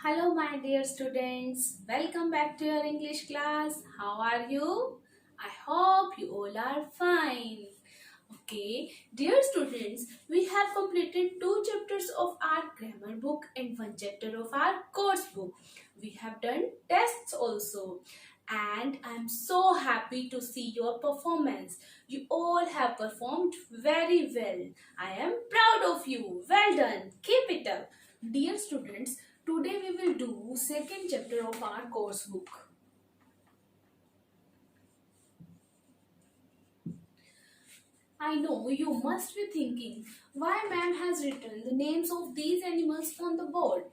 Hello, my dear students. Welcome back to your English class. How are you? I hope you all are fine. Okay, dear students, we have completed two chapters of our grammar book and one chapter of our course book. We have done tests also. And I'm so happy to see your performance. You all have performed very well. I am proud of you. Well done. Keep it up. Dear students, today we will do second chapter of our course book. I know you must be thinking why ma'am has written the names of these animals on the board.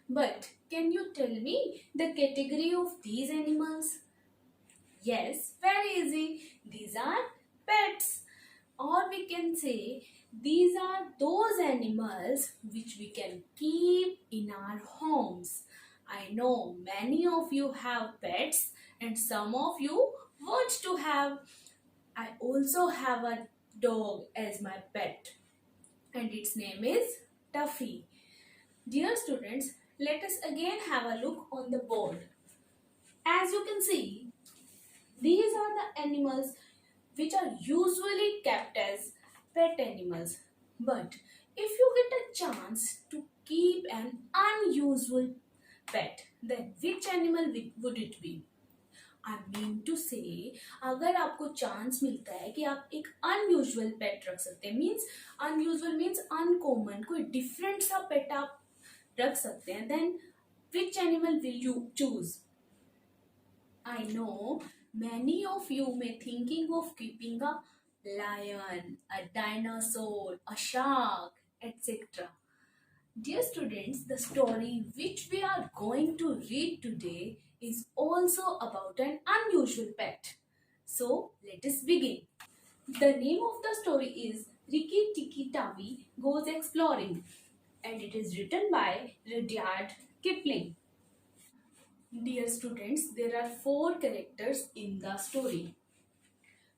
But can you tell me the category of these animals? Yes, very easy. These are pets. Or we can say these are those animals which we can keep in our homes. I know many of you have pets and some of you want to have. I also have a dog as my pet and its name is Tuffy. Dear students, let us again have a look on the board. As you can see, these are the animals which are usually kept as pet animals. But if you get a chance to keep an unusual pet, then which animal would it be? I mean to say, अगर आपको chance मिलता है कि आप एक unusual पेट रख सकते हैं मीन्स अनयूजुअल मीन्स अनकॉमन कोई डिफरेंट सा पेट आप रख सकते हैं then which animal will you choose I know many of you may thinking of keeping a lion, a dinosaur, a shark, etc. Dear students, the story which we are going to read today is also about an unusual pet. So let us begin. The name of the story is Rikki-tikki-tavi Goes Exploring and it is written by Rudyard Kipling. Dear students, there are four characters in the story.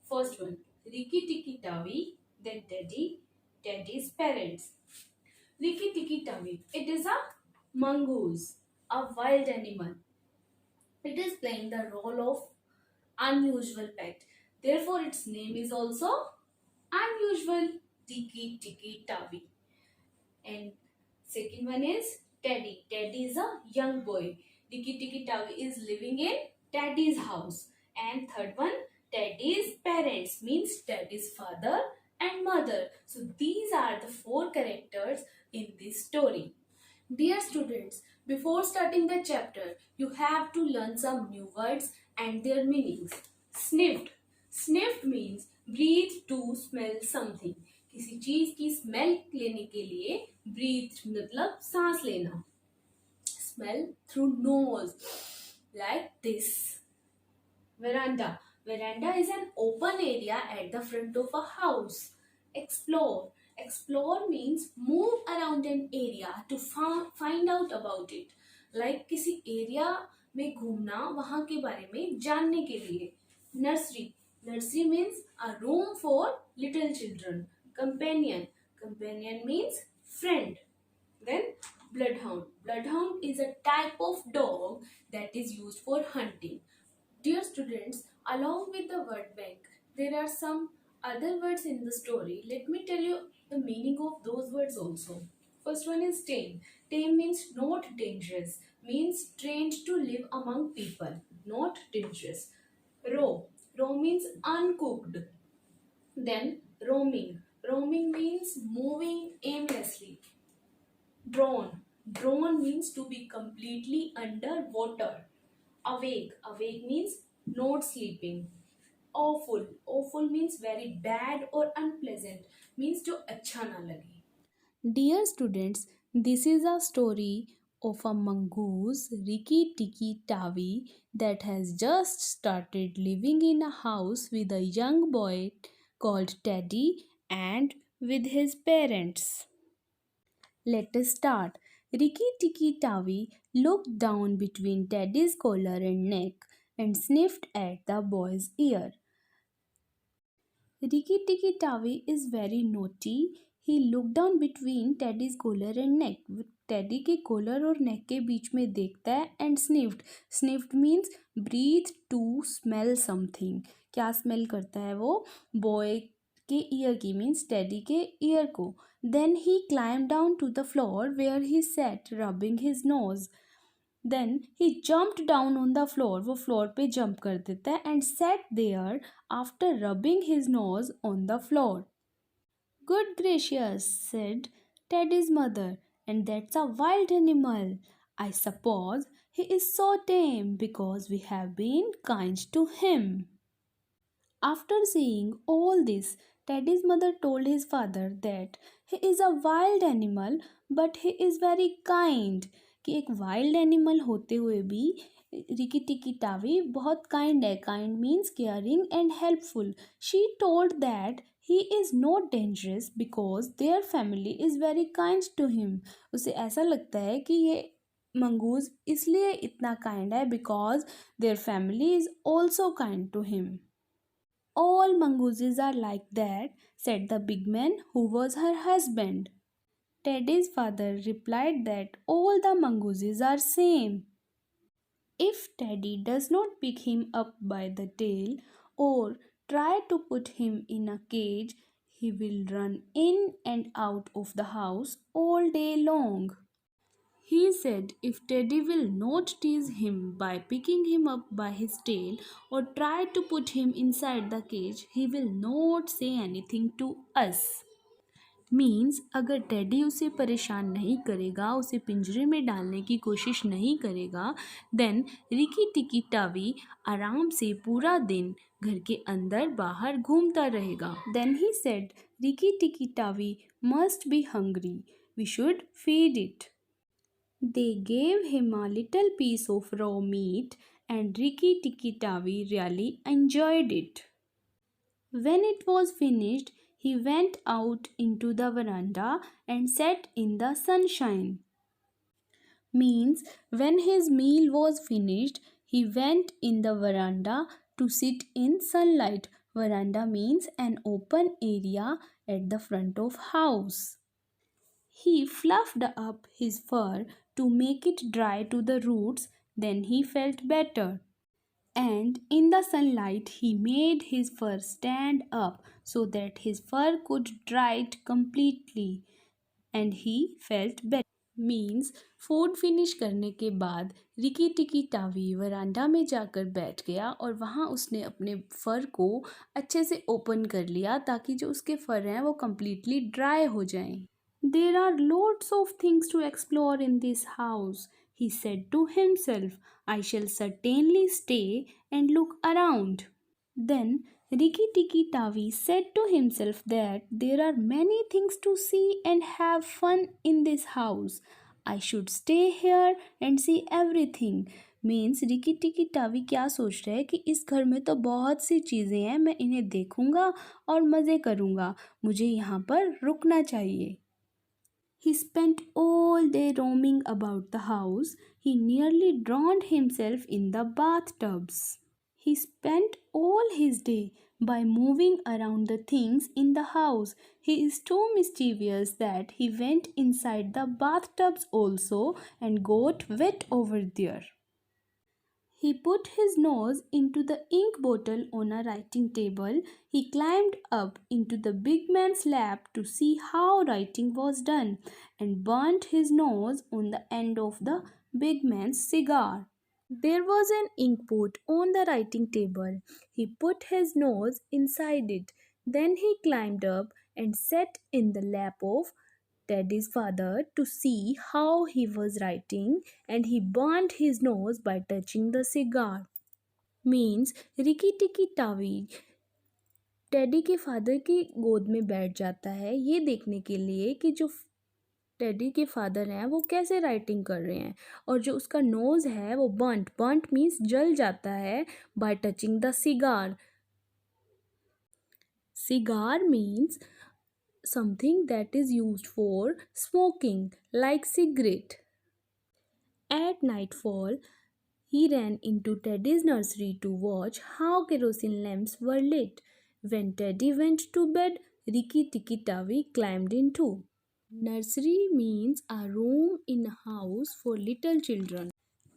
First one, Rikki-tikki-tavi, then Teddy, Teddy's parents. Rikki-tikki-tavi, it is a mongoose, a wild animal. It is playing the role of unusual pet. Therefore, its name is also unusual Rikki-tikki-tavi. And second one is Teddy. Teddy is a young boy. Rikki-tikki-tavi is living in Teddy's house. And third one, Teddy's parents means Teddy's father and mother. So these are the four characters in this story. Dear students, before starting the chapter, you have to learn some new words and their meanings. Sniffed. Sniffed means breathe to smell something. किसी चीज की smell लेने के लिए breathe मतलब सांस लेना. Smell through nose like this. Veranda. Veranda is an open area at the front of a house. Explore. Explore means move around an area to find out about it. Like किसी area में घूमना वहाँ के बारे में जानने के लिए. Nursery. Nursery means a room for little children. Companion. Companion means friend. Then bloodhound. Bloodhound is a type of dog that is used for hunting. Dear students, along with the word bank, there are some other words in the story. Let me tell you the meaning of those words also. First one is tame. Tame means not dangerous, means trained to live among people, not dangerous. Raw. Raw means uncooked. Then roaming. Roaming means moving aimlessly. Drawn. Drawn means to be completely under water. Awake. Awake means not sleeping. Awful. Awful means very bad or unpleasant. Means जो अच्छा ना लगे. Dear students, this is a story of a mongoose, Rikki-tikki-tavi, that has just started living in a house with a young boy called Teddy and with his parents. Let us start. Rikki-tikki-tavi looked down between Teddy's collar and neck and sniffed at the boy's ear. Rikki-tikki-tavi is very naughty. He looked down between Teddy's collar and neck. Teddy के collar और neck के बीच में देखता है and sniffed. Sniffed means breathe to smell something. क्या smell करता है वो? बॉय के ईयर की, मीन्स टेडी के ईयर को. Then he climb down to the floor where he sat rubbing his nose. Then he jumped down on the floor. वो फ्लोर पे जंप कर देता है and sat there after rubbing his knows on the floor. Good gracious, said Teddy's mother, and that's a wild animal. I suppose he is so tame because we have been kind to him. After seeing all this, Teddy's mother told his father that he is a wild animal but he is very kind. कि एक wild animal होते हुए भी Ricky Tikki TAVI बहुत kind है. Kind means caring and helpful. She told that he is not dangerous because their family is very kind to him. उसे ऐसा लगता है कि ये मंगूज़ इसलिए इतना काइंड है because their family is also kind to him. All mongooses are like that, said the big man who was her husband. Teddy's father replied that all the mongooses are same. If Teddy does not pick him up by the tail or try to put him in a cage, he will run in and out of the house all day long. He said if Teddy will not tease him by picking him up by his tail or try to put him inside the cage, he will not say anything to us. Means अगर teddy उसे परेशान नहीं करेगा, उसे पिंजरे में डालने की कोशिश नहीं करेगा, देन रिकी टिकी टावी आराम से पूरा दिन घर के अंदर बाहर घूमता रहेगा. Then he said Rikki Tikki Tavi must be hungry, we should feed it. They gave him a little piece of raw meat and Rikki-tikki-tavi really enjoyed it. When it was finished, he went out into the veranda and sat in the sunshine. Means when his meal was finished, he went in the veranda to sit in sunlight. Veranda means an open area at the front of house. He fluffed up his fur to make it dry to the roots, then he felt better. And in the sunlight, he made his fur stand up so that his fur could dry it completely. And he felt better. Means food finish करने के बाद Ricky Tikki TAVI वरांडा में जाकर बैठ गया और वहाँ उसने अपने फर को अच्छे से ओपन कर लिया ताकि जो उसके फर हैं वो कम्प्लीटली ड्राई हो जाएं. There are lots of things to explore in this house, he said to himself. I shall certainly stay and look around. Then Rikki-tikki-tavi said to himself that there are many things to see and have fun in this house. I should stay here and see everything. Means Ricky Tikki TAVI क्या सोच रहे हैं कि इस घर में तो बहुत सी चीज़ें हैं, मैं इन्हें देखूंगा और मज़े करूंगा, मुझे यहाँ पर रुकना चाहिए. He spent all day roaming about the house. He nearly drowned himself in the bathtubs. He spent all his day by moving around the things in the house. He is too mischievous that he went inside the bathtubs also and got wet over there. He put his nose into the ink bottle on a writing table. He climbed up into the big man's lap to see how writing was done and burnt his nose on the end of the big man's cigar. There was an ink pot on the writing table. He put his nose inside it. Then he climbed up and sat in the lap of Teddy's father to see how he was writing, and he burnt his nose by touching the cigar. Means Ricky Tikki TAVI teddy के father की गोद में बैठ जाता है ये देखने के लिए कि जो टेडी के फादर हैं वो कैसे राइटिंग कर रहे हैं, और जो उसका नोज़ है वो बर्nt मीन्स जल जाता है bye touching the cigar. Cigar means something that is used for smoking, like cigarette. At nightfall, he ran into Teddy's nursery to watch how kerosene lamps were lit. When Teddy went to bed, Rikki-tikki-tavi climbed in too. Nursery means a room in a house for little children.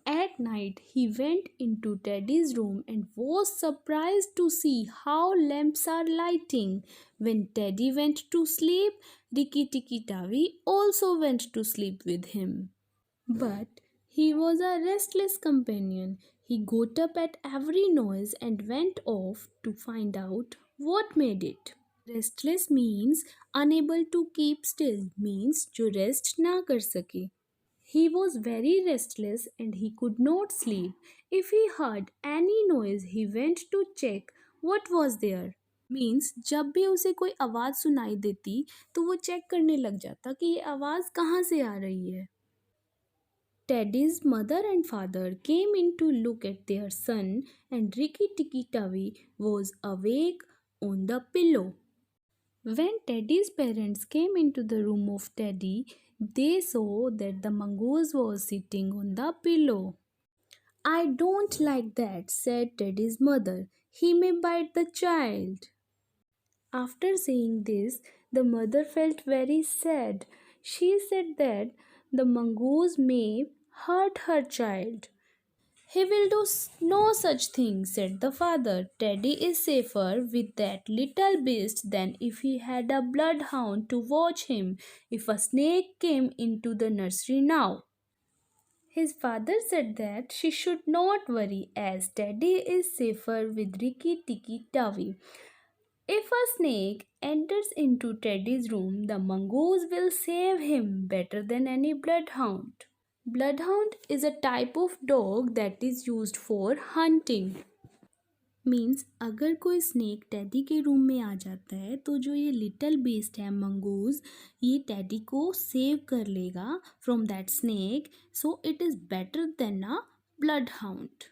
At night, he went into Teddy's room and was surprised to see how lamps are lighting. When Teddy went to sleep, Rikki-tikki-tavi also went to sleep with him. But he was a restless companion. He got up at every noise and went off to find out what made it. Restless means unable to keep still, means जो rest ना कर सके. He was very restless and he could not sleep. If he heard any noise, he went to check what was there. Means जब भी उसे कोई आवाज़ सुनाई देती तो वो चेक करने लग जाता कि ये आवाज़ कहाँ से आ रही है. Teddy's mother and father came in to look at their son, and Rikki-tikki-tavi was awake on the pillow. When Teddy's parents came into the room of Teddy, they saw that the mongoose was sitting on the pillow. I don't like that, said Teddy's mother. He may bite the child. After saying this, the mother felt very sad. She said that the mongoose may hurt her child. He will do no such thing, said the father. Teddy is safer with that little beast than if he had a bloodhound to watch him if a snake came into the nursery now. His father said that she should not worry as Teddy is safer with Rikki-tikki-tavi. If a snake enters into Teddy's room, the mongoose will save him better than any bloodhound. Bloodhound is a type of dog that is used for hunting. Means अगर कोई snake teddy के room में आ जाता है तो जो ये little beast है मंगूज ये टैडी को सेव कर लेगा from that snake so it is better than a blood hound.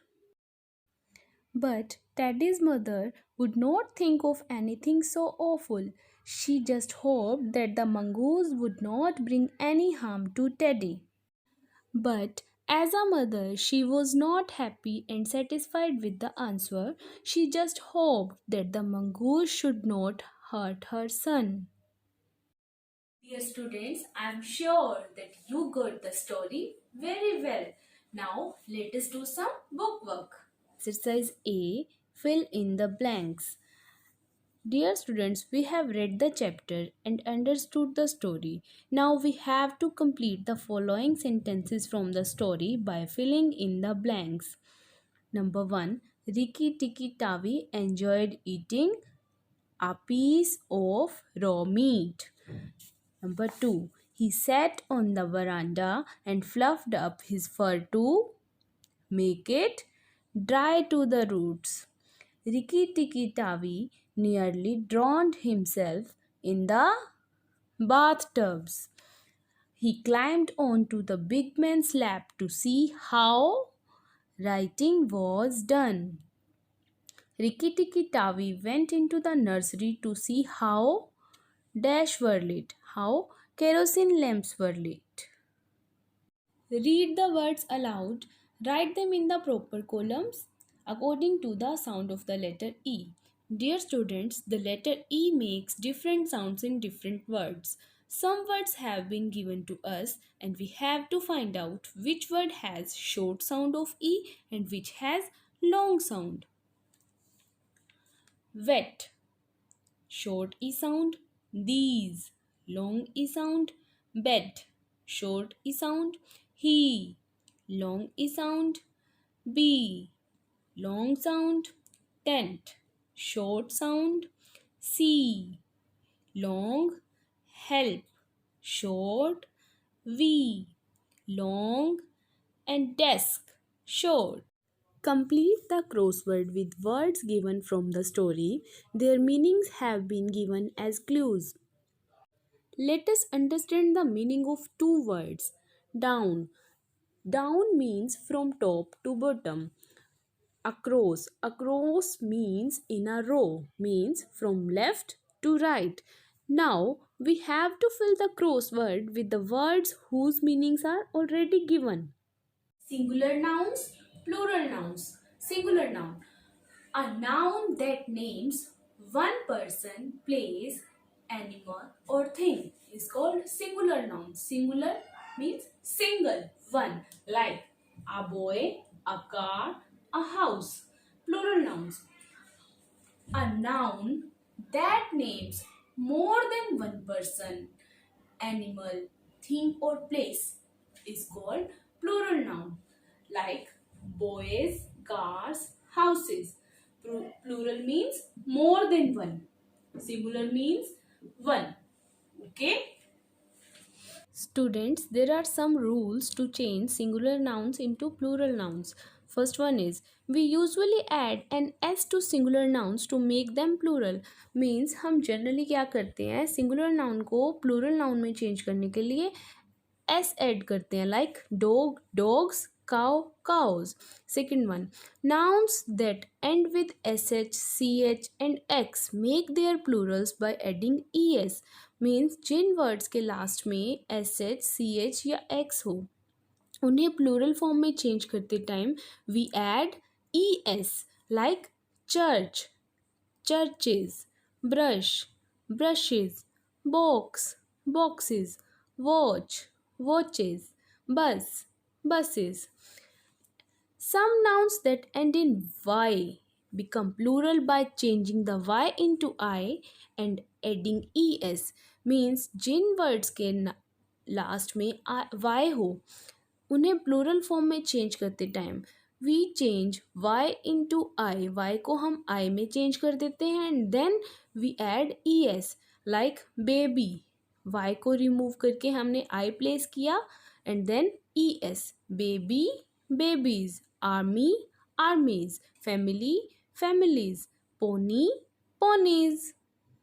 But Teddy's mother would not think of anything so awful. She just hoped that the mongoose would not bring any harm to Teddy. But as a mother, she was not happy and satisfied with the answer. She just hoped that the mongoose should not hurt her son. Dear students, I am sure that you got the story very well. Now, let us do some book work. Exercise A. Fill in the blanks. Dear students, we have read the chapter and understood the story. Now we have to complete the following sentences from the story by filling in the blanks. Number 1. Rikki-tikki-tavi enjoyed eating a piece of raw meat. Number 2. He sat on the veranda and fluffed up his fur to make it dry to the roots. Rikki-tikki-tavi nearly drowned himself in the bathtubs. He climbed onto the big man's lap to see how writing was done. Rikki-tikki-tavi went into the nursery to see how dash were lit, how kerosene lamps were lit. Read the words aloud. Write them in the proper columns according to the sound of the letter E. Dear students, the letter E makes different sounds in different words. Some words have been given to us and we have to find out which word has short sound of E and which has long sound. Wet, short E sound. These, long E sound. Bed, short E sound. He, long E sound. B, long sound. Tent, short sound. C, long. Help, short. V, long. And desk, short. Complete the crossword with words given from the story. Their meanings have been given as clues. Let us understand the meaning of two words. Down. Down means from top to bottom. Across. Across means in a row, means from left to right. Now we have to fill the crossword with the words whose meanings are already given. Singular nouns, plural nouns. Singular noun. A noun that names one person, place, animal or thing is called singular noun. Singular means single, one, like a boy, a car, a house. Plural nouns. A noun that names more than one person, animal, thing or place is called plural noun. Like boys, cars, houses. Plural means more than one. Singular means one. Okay? Students, there are some rules to change singular nouns into plural nouns. First one is, we usually add an s to singular nouns to make them plural. Means हम generally क्या करते हैं, singular noun को plural noun में change करने के लिए s add करते हैं, like dog, dogs, cow, cows. Second one, nouns that end with sh, ch and x make their plurals by adding es. Means जिन वर्ड्स के लास्ट में एस एच सी एच या X हो उन्हें plural form में change करते time we add E S, like church, churches, brush, brushes, box, boxes, watch, watches, bus, buses. Some nouns that end in y become plural by changing the y into I and adding es. Means जिन words के last में y हो उन्हें plural form में change करते time we change y into I, y को हम I में चेंज कर देते हैं and then we add es, like baby, y को रिमूव करके हमने I प्लेस किया and then es, baby, babies, army, armies, family, families, pony, ponies.